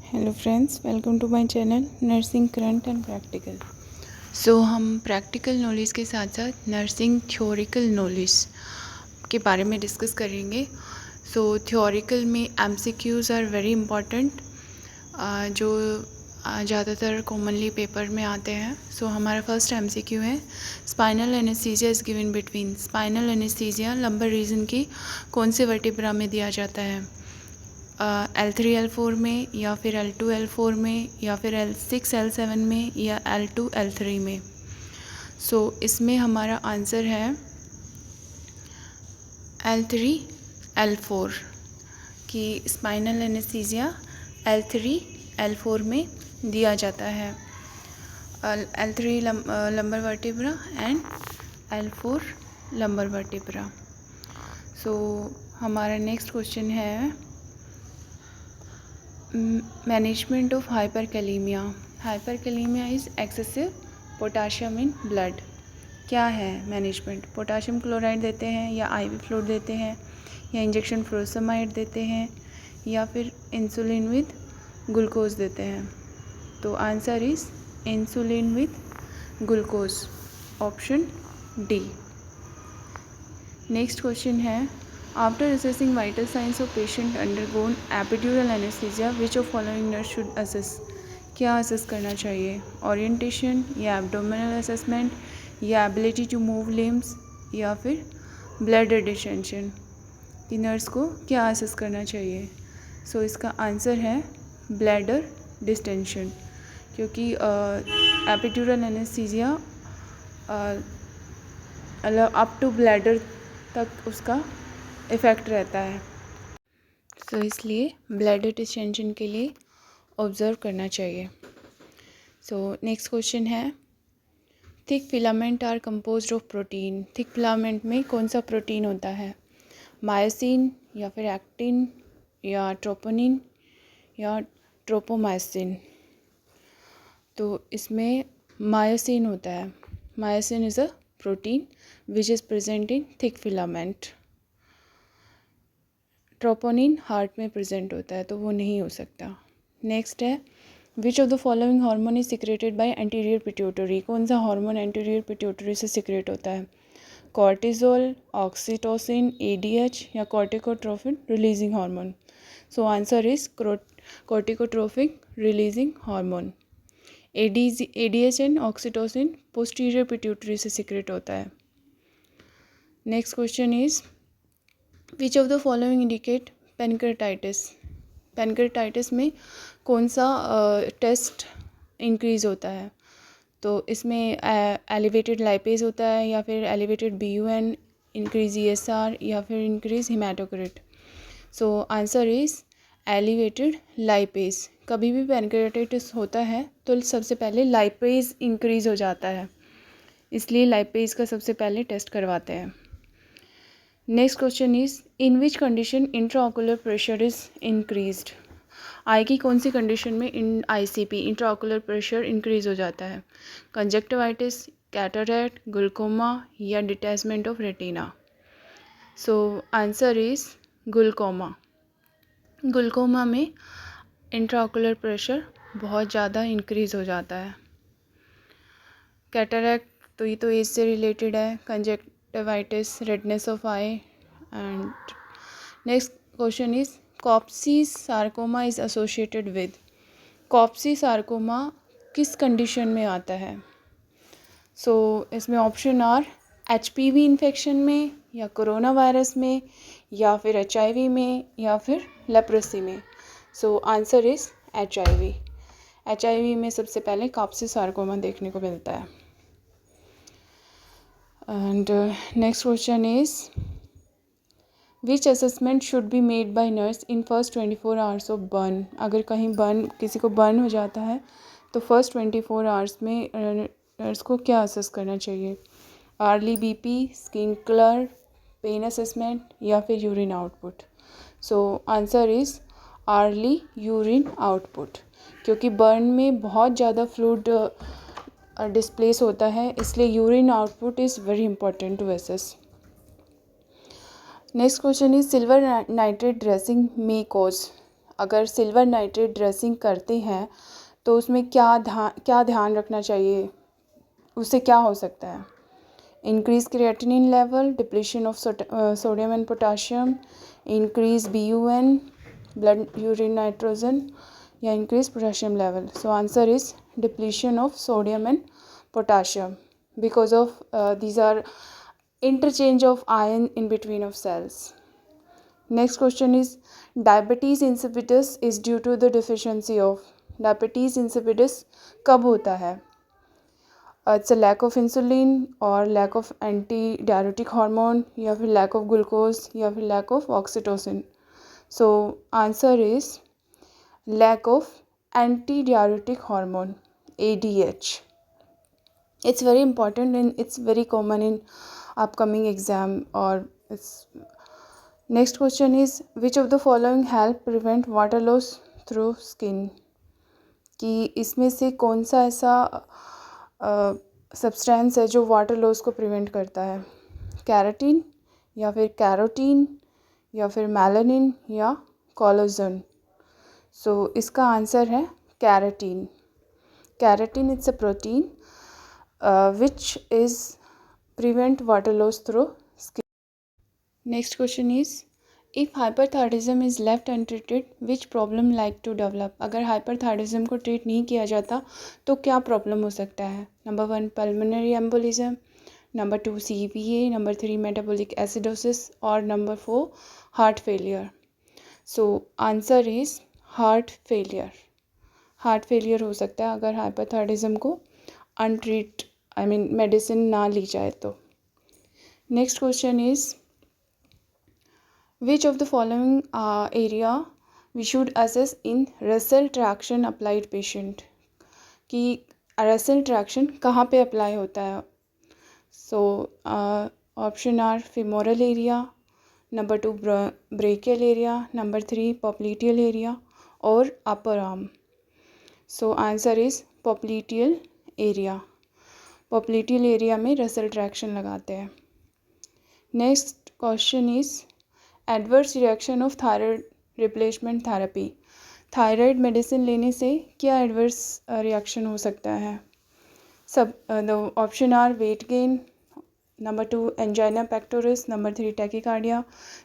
Hello friends, welcome to my channel nursing current and practical. So हम practical knowledge के साथ साथ nursing theoretical knowledge के बारे में डिस्कस करेंगे। सो थ्योरिकल में एमसीक्यूज़ आर वेरी इम्पॉर्टेंट, जो ज़्यादातर कॉमनली पेपर में आते हैं। सो हमारा फर्स्ट एमसीक्यू है, spinal anaesthesia is given between. Spinal anaesthesia lumbar region की कौन से वर्टिब्रा में दिया जाता है? L3 L4 में, या फिर L2 L4 में, या फिर L6 L7 में, या L2 L3 में। सो इसमें हमारा आंसर है L3 L4 कि स्पाइनल एनेस्थीसिया L3 L4 में दिया जाता है। L3 lumbar vertebra and L4 lumbar vertebra. So हमारा नेक्स्ट क्वेश्चन है management of hyperkalemia. Hyperkalemia is excessive potassium in blood. क्या है मैनेजमेंट? पोटाशियम क्लोराइड देते हैं, या आईवी फ्लूइड देते हैं, या इंजेक्शन फ्लोसमाइड देते हैं, या फिर इंसुलिन विद ग्लूकोज देते हैं। तो answer is insulin with glucose, option D. Next question है, after assessing vital signs of patient undergone epidural anaesthesia which of following nurse should assess? क्या असेस करना चाहिए? ओरिएंटेशन, या एब्डोमिनल असेसमेंट, या ability to move limbs, या फिर bladder distension? कि nurse को क्या असेस करना चाहिए? सो इसका आंसर है ब्लैडर डिस्टेंशन, क्योंकि epidural anaesthesia up to bladder तक उसका इफ़ेक्ट रहता है। सो इसलिए ब्लैडर डिस्टेंशन के लिए ऑब्ज़र्व करना चाहिए। सो नेक्स्ट क्वेश्चन है, thick filament are composed of protein. Thick filament में कौन सा प्रोटीन होता है? मायोसिन, या फिर एक्टिन, या ट्रोपोनिन, या ट्रोपोमायोसिन? तो इसमें मायोसिन होता है। Myosin is a protein which is present in thick filament. Troponin heart में प्रेजेंट होता है, तो वो नहीं हो सकता। नेक्स्ट है, which of the following hormone is secreted by anterior pituitary. कौन सा हार्मोन एंटीरियर पिट्यूटरी से सिक्रेट होता है? कॉर्टिजोल, ऑक्सीटोसिन, एडीएच, या corticotropin releasing hormone? So answer is corticotropic releasing hormone. ADH and oxytocin posterior pituitary से secrete होता है। Next question is, which of the following indicate pancreatitis. Pancreatitis में कौन सा टेस्ट इंक्रीज होता है? तो इसमें एलिवेटेड लाइपेज होता है, या फिर एलिवेटेड BUN, इंक्रीज ESR, या फिर increase haematocrit? So answer is elevated lipase. कभी भी पेनक्रेटाइटिस होता है तो सबसे पहले लाइपेज इंक्रीज हो जाता है, इसलिए लाइपेज का सबसे पहले टेस्ट करवाते हैं। Next question is, in which condition intraocular pressure is increased. Eye की कौन सी कंडीशन में ICP इंट्राऑकुलर प्रेशर इंक्रीज हो जाता है? कंजक्टिवाइटिस, कैटरैक्ट, ग्लूकोमा, या detachment of retina? So answer is glaucoma. Glaucoma में इंट्राऑकुलर प्रेशर बहुत ज़्यादा इंक्रीज हो जाता है। कैटरैक्ट तो ये तो एज से रिलेटेड है, conjunctivitis redness of eye. And next question is, Kaposi sarcoma is associated with. Kaposi sarcoma किस कंडीशन में आता है? सो इसमें ऑप्शन आर HPV इन्फेक्शन में, या कोरोना वायरस में, या फिर HIV में, या फिर लेप्रोसी में? सो आंसर इज HIV। HIV में सबसे पहले कॉप्सी सार्कोमा देखने को मिलता है। And next question is, which assessment should be made by nurse in first 24 hours of burn. अगर कहीं किसी को बर्न हो जाता है तो फर्स्ट 24 आवर्स में नर्स को क्या असेस करना चाहिए? Early BP, skin colour, pain assessment, या फिर urine output? So answer is early urine output, क्योंकि बर्न में बहुत ज़्यादा फ्लूइड डिस्प्लेस होता है, इसलिए urine output is very important to assess. Next question is, silver nitrate dressing may cause. अगर सिल्वर नाइट्रेट ड्रेसिंग करते हैं तो उसमें क्या ध्यान रखना चाहिए, उससे क्या हो सकता है? Increase creatinine level, depletion of sodium and potassium, increase BUN blood urine nitrogen, या increase potassium level. So answer is depletion of sodium and potassium because of these are interchange of ion in between of cells. Next question is diabetes insipidus is due to the deficiency of. Diabetes insipidus कब होता है? It's a lack of insulin or lack of anti-diuretic hormone, या फिर lack of glucose, या फिर lack of oxytocin. So answer is lack of anti-diuretic hormone, ADH. It's very important and it's very common in upcoming exam or it's. Next question is which of the following help prevent water loss through skin. कि इसमें से कौन सा ऐसा substance है जो water loss को prevent करता है? कैराटिन, या फिर कैरोटीन, या फिर मेलानिन, या कोलाजन. सो इसका आंसर है keratin. Keratin it's a protein which is prevent water loss through skin. Next question is if hyperthyroidism is left untreated which problem like to develop. अगर hyperthyroidism को treat नहीं किया जाता तो क्या प्रॉब्लम हो सकता है? Number 1 pulmonary embolism, number 2 CPA, number 3 metabolic acidosis, और number 4 heart failure. So answer is heart failure. Heart failure हो सकता है अगर हाइपरथायरॉइडिज्म को अनट्रीट मेडिसिन ना ली जाए तो. Next question is which of the following area we should assess in Russell traction applied patient. कि रसेल ट्रैक्शन कहाँ पे अप्लाई होता है? So option are femoral area, number 2 brachial area, number 3 popliteal area, और upper arm. So answer is popliteal area. Popliteal area में Russell traction लगाते हैं. Next question is adverse reaction of thyroid replacement therapy. Thyroid medicine लेने से क्या adverse reaction हो सकता है? सब the option are weight gain, number 2 angina pectoris, number 3 tachycardia,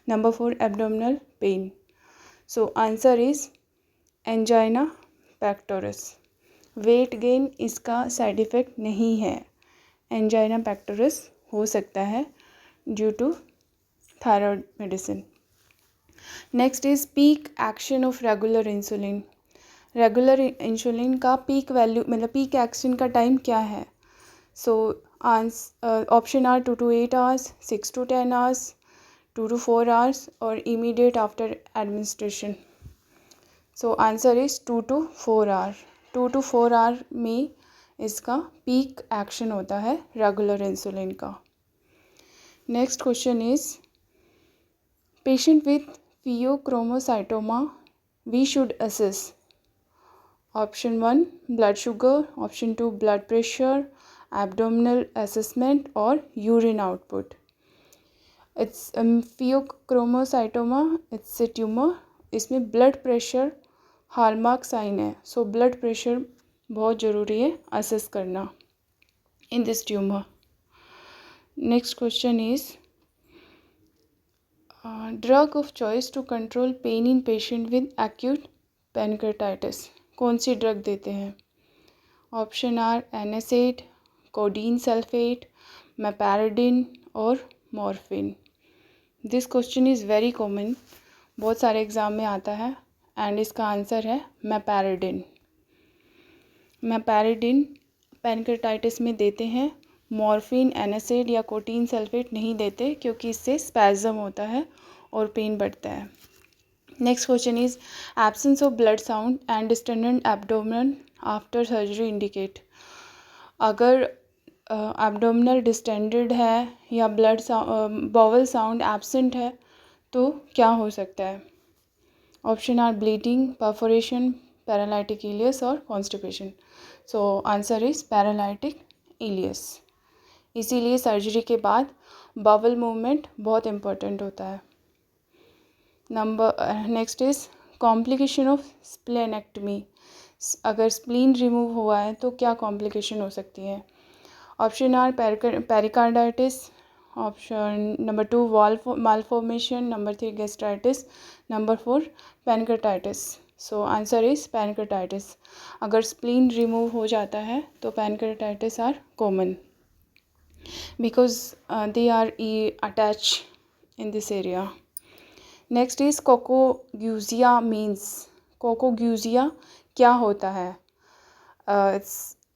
number 4 abdominal pain. So answer is angina pectoris. Weight gain इसका side effect नहीं है. एंजाइना पेक्टोरिस हो सकता है due to thyroid medicine. Next is peak action of regular insulin. Regular insulin का peak value peak action का time क्या है? So option are 2 to 8 hours, 6 to 10 hours, 2 to 4 hours, और immediate after administration. So answer is 2 to 4 hour. 2 to 4 hour में इसका peak action होता है regular insulin का. Next question is patient with pheochromocytoma we should assess. Option 1 blood sugar, option 2 blood pressure, abdominal assessment, और urine output. It's pheochromocytoma it's a tumour. इसमें blood pressure hallmark sign है. So blood pressure बहुत ज़रूरी है assess करना in this tumour. Next question is drug of choice to control pain in patient with acute pancreatitis. कौन सी drug देते हैं? Option are NSAID, codeine sulphate, meperidine, और morphine. This question is very common, बहुत सारे exam में आता है, एंड इसका आंसर है मेपैराडिन. मेपैराडिन पैनक्रेटाइटिस में देते हैं. मॉर्फिन, NSAID या कोटीन सल्फेट नहीं देते क्योंकि इससे स्पैज़म होता है और पेन बढ़ता है. Next question is absence of blood sound and distended abdomen after surgery indicate. अगर एब्डोमिनल डिस्टेंडेड है या ब्लड बॉवल साउंड एब्सेंट है तो क्या हो सकता है? Option are bleeding, perforation, paralytic ileus, और constipation. So answer is paralytic ileus. इसीलिए सर्जरी के बाद बावल मूवमेंट बहुत इम्पोर्टेंट होता है. Next is complication of splenectomy, अगर स्प्लीन रिमूव हुआ है तो क्या कॉम्प्लिकेशन हो सकती है? Option are pericarditis, option number 2 valve malformation, number 3 gastritis, number 4 pancreatitis. So answer is pancreatitis. अगर स्प्लीन रिमूव हो जाता है तो pancreatitis are common because they are attach in this area. Next is cacogeusia means, cacogeusia क्या होता है?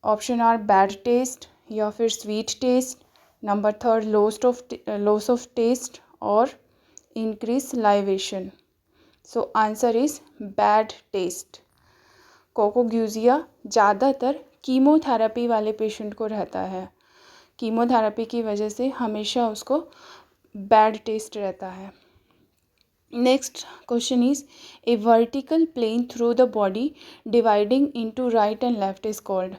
Option are bad taste या फिर sweet taste, number 3 loss of taste और increase salivation. So answer is bad taste. Cacogeusia ज़्यादातर chemotherapy वाले patient को रहता है, कीमोथेरेपी की वजह से हमेशा उसको बैड टेस्ट रहता है। Next question is a vertical plane through the body dividing into right and left is called.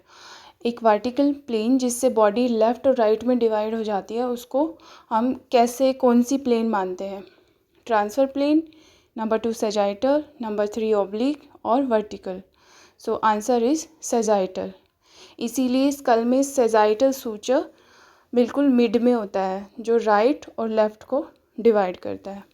एक वर्टिकल प्लेन जिससे बॉडी लेफ्ट और राइट में डिवाइड हो जाती है उसको हम कैसे, कौन सी प्लेन मानते हैं? Transverse plane, number 2 sagittal, number 3 oblique और vertical. So answer is sagittal. इसीलिए स्कल में सैजाइटल सूचर बिल्कुल मिड में होता है जो राइट और लेफ्ट को डिवाइड करता है।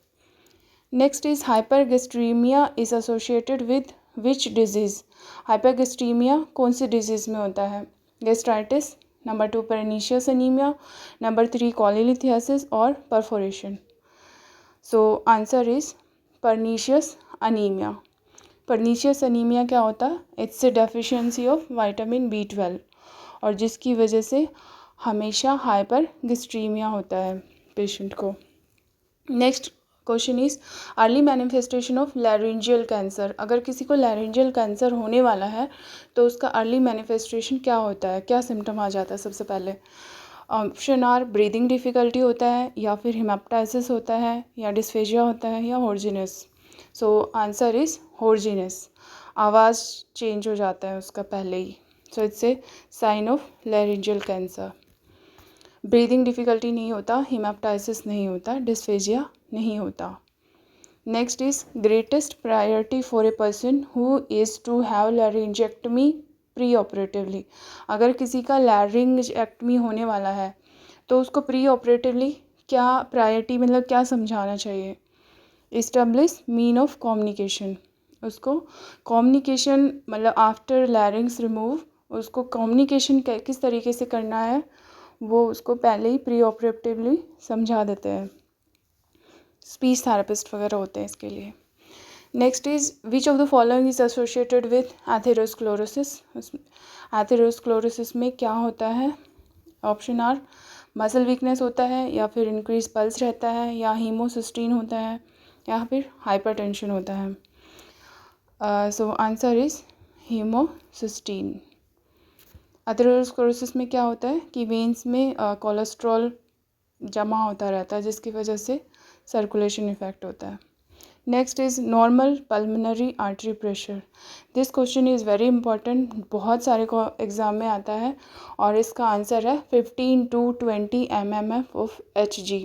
Next is hypergastrinemia is associated with which disease? Hypergastrinemia कौन सी डिजीज़ में होता है? Gastritis, number 2 pernicious anaemia, number 3 cholelithiasis और perforation. So answer is pernicious anaemia. Pernicious anaemia क्या होता है? It's a deficiency of vitamin B12 और जिसकी वजह से हमेशा हाइपरगैस्ट्रीमिया होता है पेशेंट को। Next question is early manifestation of laryngeal cancer. अगर किसी को लैरिंजियल कैंसर होने वाला है तो उसका अर्ली मैनिफेस्टेशन क्या होता है, क्या सिम्टम आ जाता है? सबसे पहले ऑप्शन आर ब्रीदिंग डिफ़िकल्टी होता है, या फिर हेमेप्टाइसिस होता है, या डिस्फेजिया होता है, या होर्जिनस। सो आंसर इज़ होर्जिनस। आवाज़ चेंज हो जाता है उसका पहले ही। So it's a sign of laryngeal cancer. Breathing difficulty नहीं होता, हेमेप्टाइसिस नहीं होता, डिस्फेजिया नहीं होता। Next is greatest priority for a person who is to have laryngectomy pre operatively. अगर किसी का लैरिंजेक्टमी होने वाला है तो उसको प्री ऑपरेटिवली क्या प्रायोरिटी, मतलब क्या समझाना चाहिए? Establish mean of communication. उसको कम्युनिकेशन मतलब आफ्टर लैरिंग्स रिमूव उसको कम्युनिकेशन किस तरीके से करना है वो उसको पहले ही प्री ऑपरेटिवली समझा देते हैं। स्पीच थेरेपिस्ट वगैरह होते हैं इसके लिए। Next is which of the following is associated with atherosclerosis. Atherosclerosis में क्या होता है? ऑप्शन आर मसल वीकनेस होता है, या फिर इंक्रीज पल्स रहता है, या हीमोसिस्टीन होता है, या फिर हाइपरटेंशन होता है। So answer is homocysteine. Atherosclerosis में क्या होता है कि वेन्स में कोलेस्ट्रॉल जमा होता रहता है जिसकी वजह से सर्कुलेशन इफेक्ट होता है। Next is normal pulmonary artery pressure. This question is very important, बहुत सारे को एग्ज़ाम में आता है और इसका आंसर है 15 to 20 mm of Hg।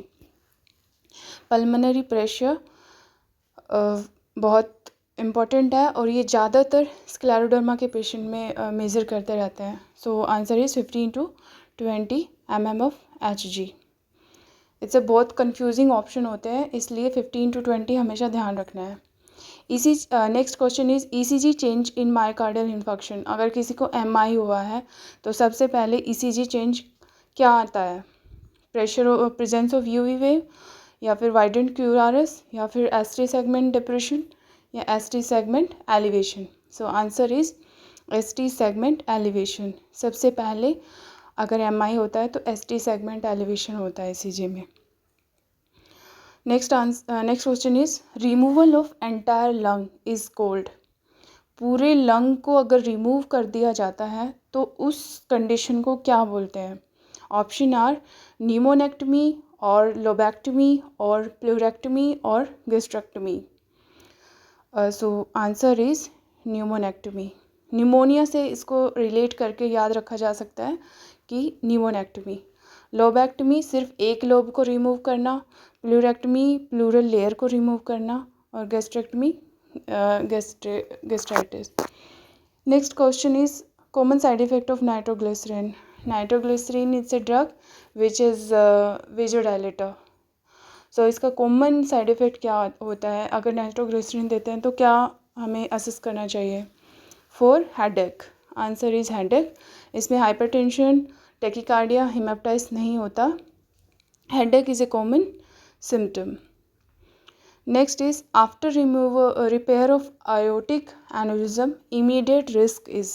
Pulmonary pressure बहुत इम्पॉर्टेंट है और ये ज़्यादातर स्क्लेरोडर्मा के पेशेंट में मेज़र करते रहते हैं। So answer is 15 to 20 mm of Hg। It's a बहुत कंफ्यूजिंग ऑप्शन होते हैं, इसलिए 15 to 20 हमेशा ध्यान रखना है। Next question is ECG change in myocardial infection. अगर किसी को MI हुआ है तो सबसे पहले ECG चेंज क्या आता है? प्रेजेंस ऑफ UV वेव, या फिर वाइडेंट QRS, या फिर ST सेगमेंट डिप्रेशन, या ST segment elevation. So answer is ST segment elevation. सबसे पहले अगर MI होता है तो ST सेगमेंट एलिवेशन होता है ECG में। Next question is removal of entire lung is called. पूरे लंग को अगर रिमूव कर दिया जाता है तो उस कंडीशन को क्या बोलते हैं? ऑप्शन आर न्यूमोनेक्टमी और लोबेक्टमी और प्लूरेक्टमी और gastrectomy. So answer is pneumonectomy. Pneumonia से इसको रिलेट करके याद रखा जा सकता है कि न्यूमोनेक्टमी। लोबेक्टमी सिर्फ एक लोब को रिमूव करना, प्लूरेक्टमी प्लूरल लेयर को रिमूव करना, और gastrectomy gastritis. Next question is common side effect of nitroglycerin. Nitroglycerin is a drug which is vasodilator. सो इसका कॉमन साइड इफ़ेक्ट क्या होता है अगर नाइट्रोग्लिसरीन देते हैं तो क्या हमें असेस करना चाहिए? For headache, answer is headache. इसमें हाइपरटेंशन, टेकिकार्डिया, हेमेप्टाइस नहीं होता. Headache is a common symptom. Next is after repair of aortic aneurysm immediate risk is.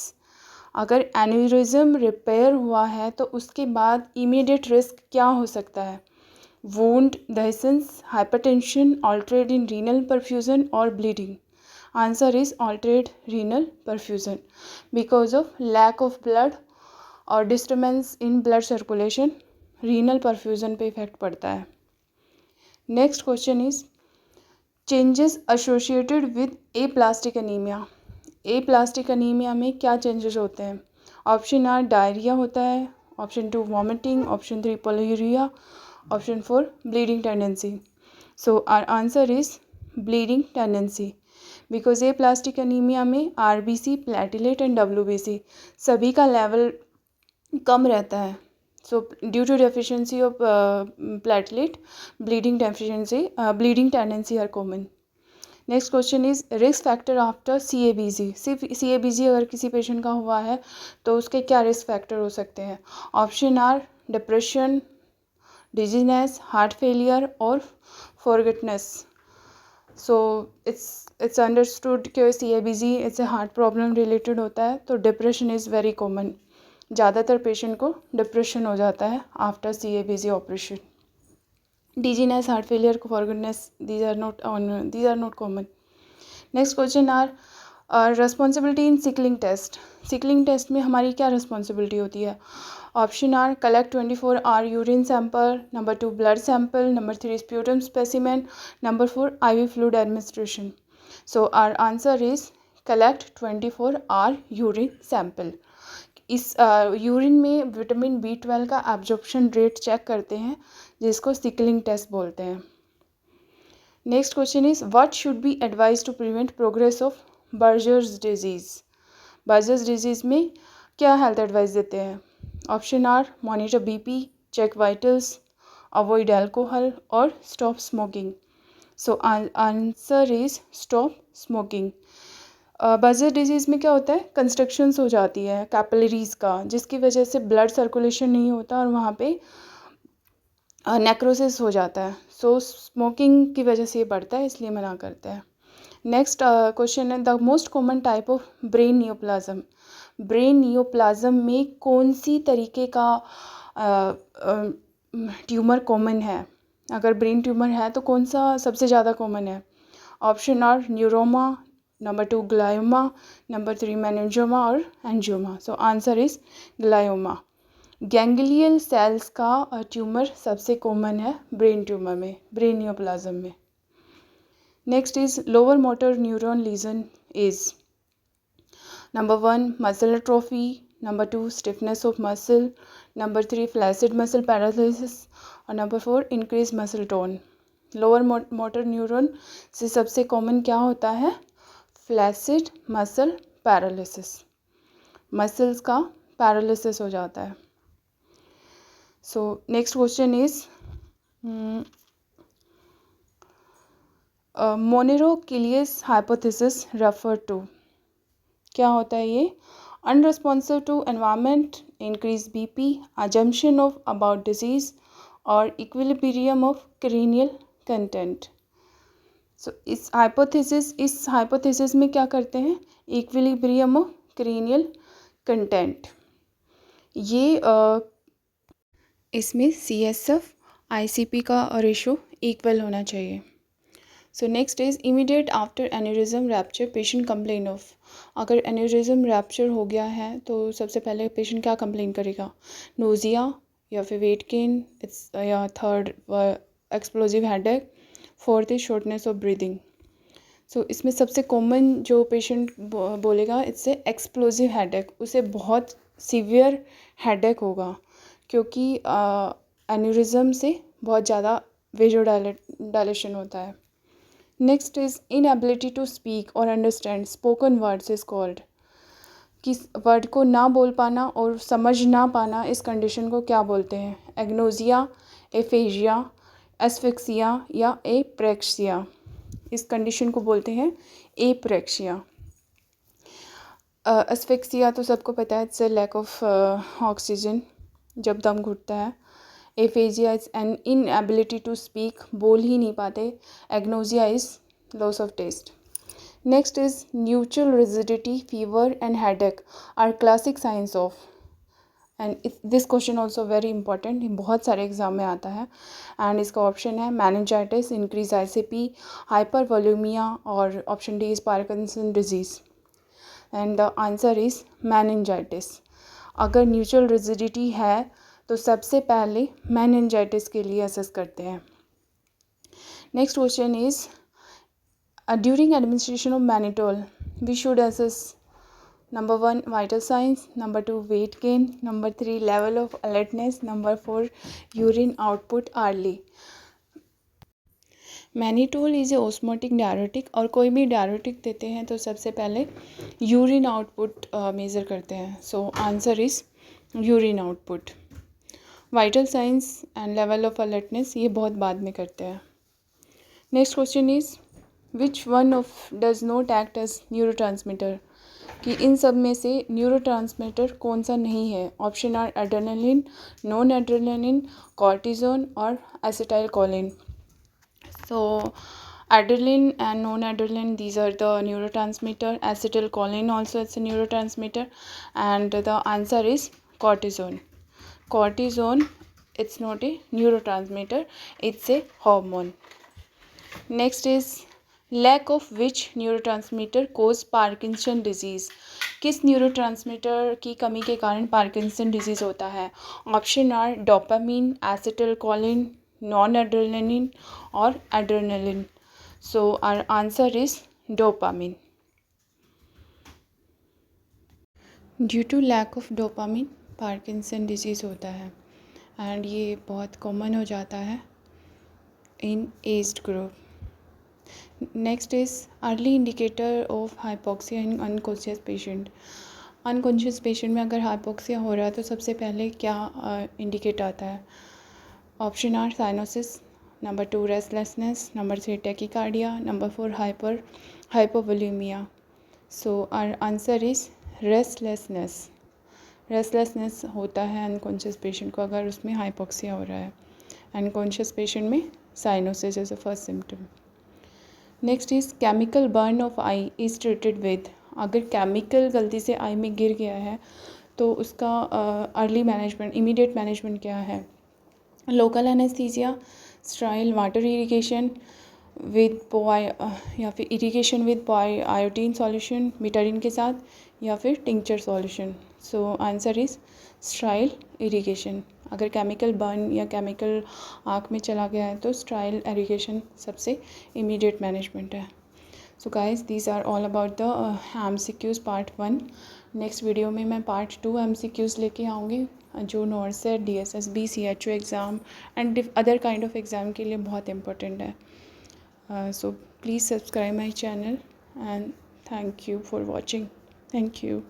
अगर एन्यूरिज्म रिपेयर हुआ है तो उसके बाद इमीडिएट रिस्क क्या हो सकता है? wound, dehiscence, hypertension, altered in renal perfusion or bleeding. Answer is altered renal perfusion because of lack of blood or disturbance in blood circulation. renal perfusion पे इफेक्ट पड़ता है. Next question is changes associated with aplastic anemia. aplastic anemia में क्या changes होते हैं? Option are diarrhoea होता है, option 2 vomiting, option 3 पोलियूरिया, option 4 bleeding tendency. So our answer is bleeding tendency because aplastic anemia में RBC, platelet and WBC सभी का level कम रहता है. So due to deficiency of platelet, bleeding tendency are common. Next question is risk factor after CABG. सिर्फ CABG अगर किसी patient का हुआ है तो उसके क्या रिस्क फैक्टर हो सकते हैं? Option are depression, dizziness, heart failure और फॉरगेटनेस. सो इट्स अंडरस्टूड कि CABG it's a heart problem related होता है. तो डिप्रेशन इज़ वेरी कॉमन. ज़्यादातर पेशेंट को डिप्रेशन हो जाता है after CABG operation. Dizziness, heart failure, forgetfulness, these are not common. Next question are responsibility in sickling test. Sickling test में हमारी क्या रिस्पॉन्सिबिलिटी होती है? Option are collect 24 hour urine sample, number 2 blood sample, number 3 sputum specimen, number 4 IV fluid administration. So our answer is collect 24 hour urine sample. इस यूरिन में vitamin B12 का absorption rate check करते हैं जिसको सिकलिंग टेस्ट बोलते हैं. Next question is what should be advise to prevent progress of Buerger's disease. Buerger's disease में क्या हेल्थ एडवाइस देते हैं? Option are monitor BP, check vitals, avoid alcohol और stop smoking. So answer is stop smoking. Buerger disease में क्या होता है? Constructions हो जाती है कैपिलरीज का जिसकी वजह से ब्लड सर्कुलेशन नहीं होता और वहाँ पे नेक्रोसिस हो जाता है. सो स्मोकिंग की वजह से ये बढ़ता है, इसलिए मना करते हैं. नेक्स्ट क्वेश्चन है the most common type of brain neoplasm. Brain neoplasm में कौन सी तरीके का ट्यूमर कॉमन है? अगर ब्रेन ट्यूमर है तो कौन सा सबसे ज़्यादा कॉमन है? Option are neuroma, number 2 glioma, number 3 meningioma और angioma. So answer is glioma. Ganglial cells का ट्यूमर सबसे कॉमन है ब्रेन ट्यूमर में, ब्रेन नियोप्लाज्म में. Next is lower motor neuron lesion is number 1 muscle atrophy, number 2 stiffness of muscle, number 3 flaccid muscle paralysis और number 4 increase muscle tone. Lower motor neuron से सबसे common क्या होता है? Flaccid muscle paralysis. Muscles का paralysis हो जाता है. So next question is Monro Kellie hypothesis refer to. क्या होता है ये? Unresponsive to environment, increase BP, assumption of about disease और equilibrium of cranial content. So इस हाइपोथेसिस में क्या करते हैं? Equilibrium of cranial content. ये इसमें CSF ICP का रेशो इक्वल होना चाहिए. So next is immediate after aneurysm rupture patient complain of. अगर एन्यूरिज्म रैप्चर हो गया है तो सबसे पहले पेशेंट क्या कंप्लेन करेगा? नोजिया या फिर वेट गेन, या third explosive headache, fourth is shortness of breathing. So इसमें सबसे कॉमन जो पेशेंट बोलेगा इट्स एक्सप्लोजिव हेडेक. उसे बहुत सीवियर हेडेक होगा क्योंकि एन्यूरिज्म से बहुत ज़्यादा वेजोडाइलेशन होता है. Next is inability to speak और understand spoken words is called. किस वर्ड को ना बोल पाना और समझ ना पाना, इस कंडीशन को क्या बोलते हैं? एग्नोजिया, एफेजिया, एस्फिक्सिया या एप्रेक्सिया। इस कंडीशन को बोलते हैं एप्रेक्सिया। एस्फिक्सिया तो सबको पता है, it's a lack of oxygen जब दम घुटता है। Aphasia is an inability to speak, बोल ही नहीं पाते। Agnosia is loss of taste. Next is neutral rigidity, fever and headache are classic signs of, and this question also very important, बहुत सारे एग्जाम में आता है। एंड इसका ऑप्शन है मेनिंजाइटिस, इंक्रीज ICP, हाइपर वॉल्यूमिया, और option D is Parkinson disease. And the answer is meningitis. अगर neutral rigidity है तो सबसे पहले मेनिंजाइटिस के लिए असेस करते हैं। Next question is during administration of mannitol we should assess number 1 vital signs, number 2 weight gain, number 3 level of alertness, number 4 urine output early। Mannitol is a osmotic diuretic, और कोई भी diuretic देते हैं तो सबसे पहले यूरिन आउटपुट मेज़र करते हैं। So answer is urine output. Vital signs and level of alertness ये बहुत बाद में करते हैं। Next question is which one of does not act as neurotransmitter, कि इन सब में से न्यूरोट्रांसमीटर कौन सा नहीं है? Option are adrenaline, non adrenaline, cortisone और acetylcholine. So adrenaline and non adrenaline, these are the neurotransmitter. Acetylcholine also it's a neurotransmitter, and the answer is cortisone. Cortisone, it's not a neurotransmitter, it's a hormone. Next is lack of which neurotransmitter cause Parkinson disease, किस neurotransmitter की कमी के कारण Parkinson disease होता है? Option are dopamine, acetylcholine, non adrenaline और adrenaline. So our answer is dopamine. Due to lack of dopamine Parkinson disease होता है, एंड ये बहुत कॉमन हो जाता है in aged group. Next is early indicator of hypoxia in unconscious patient. Unconscious patient में अगर हाइपोक्सिया हो रहा है तो सबसे पहले क्या इंडिकेट आता है? Option are cyanosis, number 2 restlessness, number 3 tachycardia, number 4 hypovolaemia. So our answer is restlessness. Restlessness होता है अनकॉन्शियस पेशेंट को अगर उसमें हाइपोक्सिया हो रहा है। अनकॉन्शियस पेशेंट में cyanosis is the first symptom. Next is chemical burn of I is treated with, अगर केमिकल गलती से आई में गिर गया है तो उसका अर्ली मैनेजमेंट, इमीडिएट मैनेजमेंट क्या है? Local anaesthesia, sterile water irrigation with या फिर इरिगेशन विद आयोडीन सॉल्यूशन बिटरीन के साथ, या फिर tincture solution. So answer is sterile irrigation. अगर केमिकल बर्न या केमिकल आँख में चला गया है तो स्टेराइल इरिगेशन सबसे इमीडिएट मैनेजमेंट है। So guys these are all about the MCQs part 1। Next video में मैं पार्ट 2 MCQs लेके आऊँगी जो NORCET, DSSB, CHO exam and other kind of exam के लिए बहुत इंपॉर्टेंट है। So please subscribe my channel and thank you for watching. Thank you.